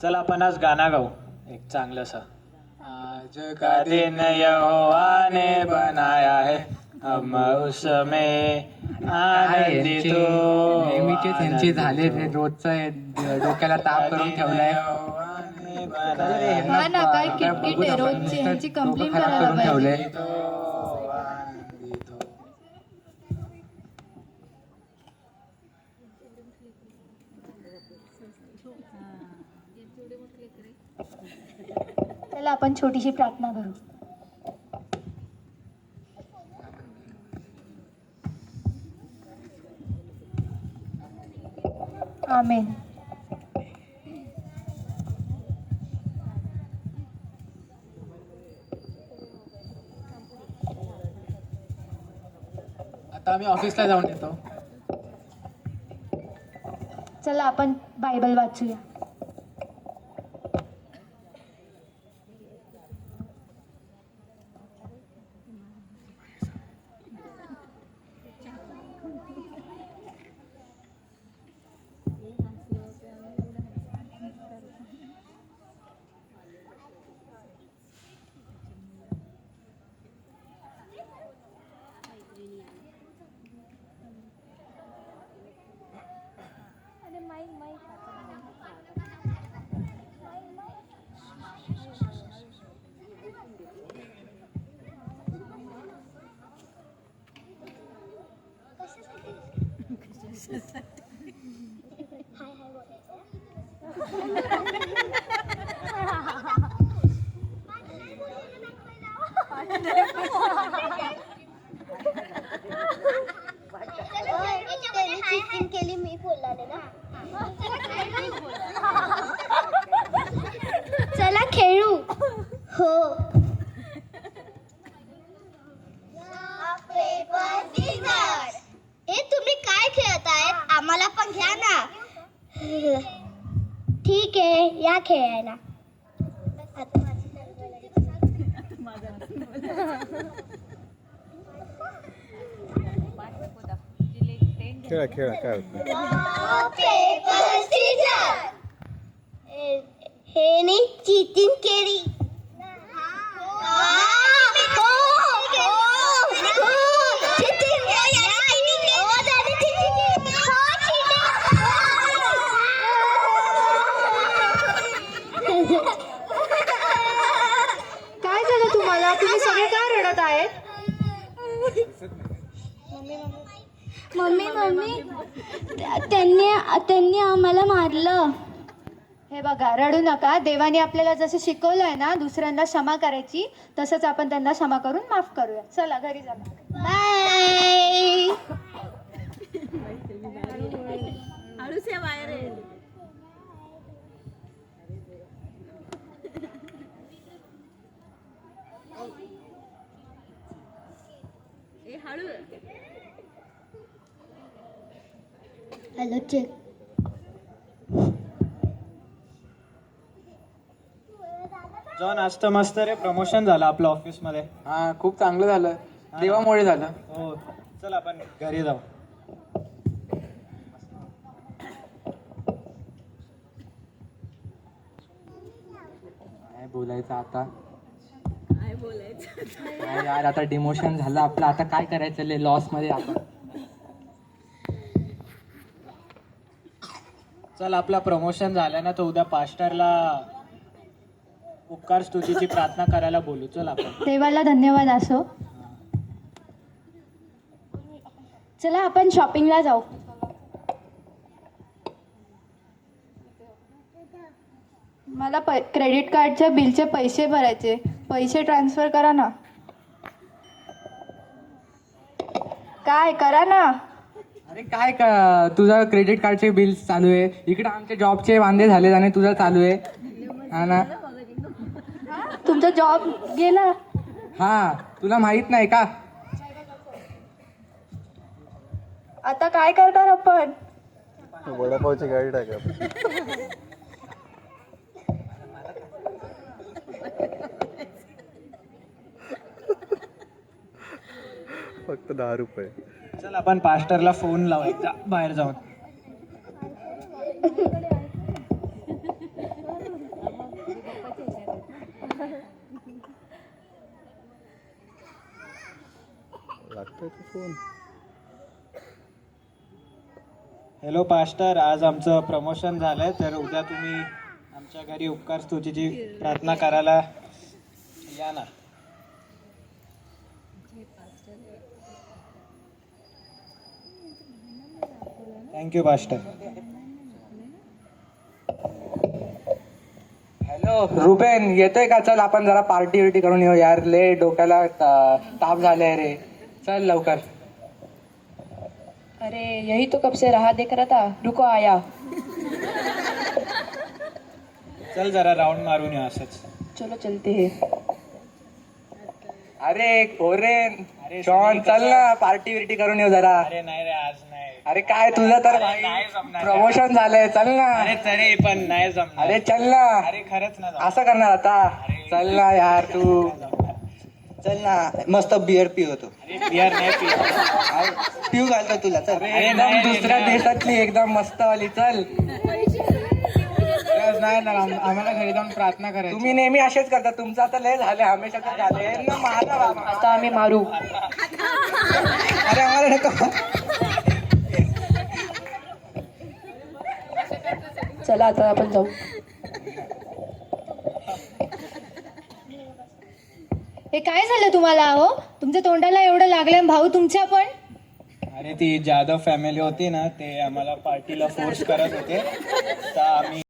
चल आपण आज गाणं गाऊ एक चांगलंसं. आज का दिन यहोवा ने बनाया है, हम उसमें आनंदित हो. नेहमीचे त्यांचे झाले ते रोजचं डोक्याला ताप करून ठेवलाय. हा ना, काय किटकिट आहे रोजची, ह्यांची कंप्लेंट करायला पाहिजे. ठेवले. चला आपण छोटीशी प्रार्थना करू. आमेन. आता आम्ही ऑफिसला जाऊन येतो. चला आपण बायबल वाचूया. केली मी बोलले ना. चला खेळू. हो. हे तुम्ही काय खेळत आहेत? आम्हाला पण घ्या ना. ठीक आहे, या खेळायला. खेळा खेळा काय होतं. हे नी चीटिंग केली. काय झालं तुम्हाला? तुम्ही सगळे का रडत आहेत? मम्मी त्यांनी आम्हाला मारलं. हे बघा, रडू नका. देवाने आपल्याला जसं शिकवलंय ना दुसऱ्यांना क्षमा करायची, तसंच आपण त्यांना क्षमा करून माफ करूया. चला घरी जा. बाय. Hello check. जॉन आज तर मस्त रे, प्रमोशन झालं आपलं ऑफिस मध्ये. हा, खूप चांगलं झालं. देवामुळे झालं. हो, चल आपण घरी जाऊ. काय बोलायचं आता? काय यार, आता डिमोशन झालं आपलं. आता काय करायचं? लॉस मध्ये आपण. चल आपला प्रमोशन झालं ना, तर उद्या पास्टरला उपकार स्तुतीची प्रार्थना करायला बोलू. चल आपण. देवाला धन्यवाद असो. चला आपण शॉपिंगला जाऊ. मला क्रेडिट कार्डच्या बिलचे पैसे भरायचे. पैसे ट्रान्सफर करा ना. काय करा ना. अरे काय का, तुझं क्रेडिट कार्डचे बिल चालू आहे, इकडे आमचे जॉबचे वांदे झाले आणि तुझं चालू आहे. हा ना. तुमचा जॉब गेला. हा, तुला माहित नाही का? आता काय करणार आपण? वडापावची गाडी टाका. फक्त 10 रुपये. चल आपण पास्टरला फोन लावायचा बाहेर जाऊन. फोन. हॅलो पास्टर, आज आमचं प्रमोशन झालंय, तर उद्या तुम्ही आमच्या घरी उपकार स्तुतीची प्रार्थना करायला या ना. Thank you pastor. हॅलो रुबेन, येतोय का? चल आपण जरा पार्टी विर्टी करून येऊ यार, ले डोक्याला ताप झालाय रे. चल लवकर. अरे यही तो कब से रहा देख रहा था, रुको आया. चल जरा राऊंड मारून या असंच. चलो चलते हैं. अरे ओरेन, अरे जॉन, चल ना पार्टी विर्टी करून येऊ जरा. अरे नाही रे, आज नाही. अरे काय तुझं तर नाही जमणार. प्रमोशन झालंय, चल ना. अरे तरी पण नाही जमणार. अरे चल ना. अरे खरंच नाही जमणार. असं करणार आता? चल ना यार तू. चल ना, मस्त बिअर पिवतो. अरे बियर नाही पित. पिऊ घालतो तुला. चल. अरे एकदम नाही रे, दुसऱ्या नाही. देशातली एकदम मस्त वाली. चल. नाही ना, आम्हाला घरी जाऊन प्रार्थना करायची. तुम्ही नेहमी असेच करता, तुमचं आता लय झाले, हमेशा झाले ना. माझा बाबा आता आम्ही मारू. अरे आम्हाला नको. चला आता आपण जाऊ. हे काय झालं तुम्हाला हो? तुमच्या तोंडाला एवढं लागलं, भाऊ तुमच्या पण. अरे ती जाधव फॅमिली होती ना, ते आम्हाला पार्टीला फोर्स करत होते, तर आम्ही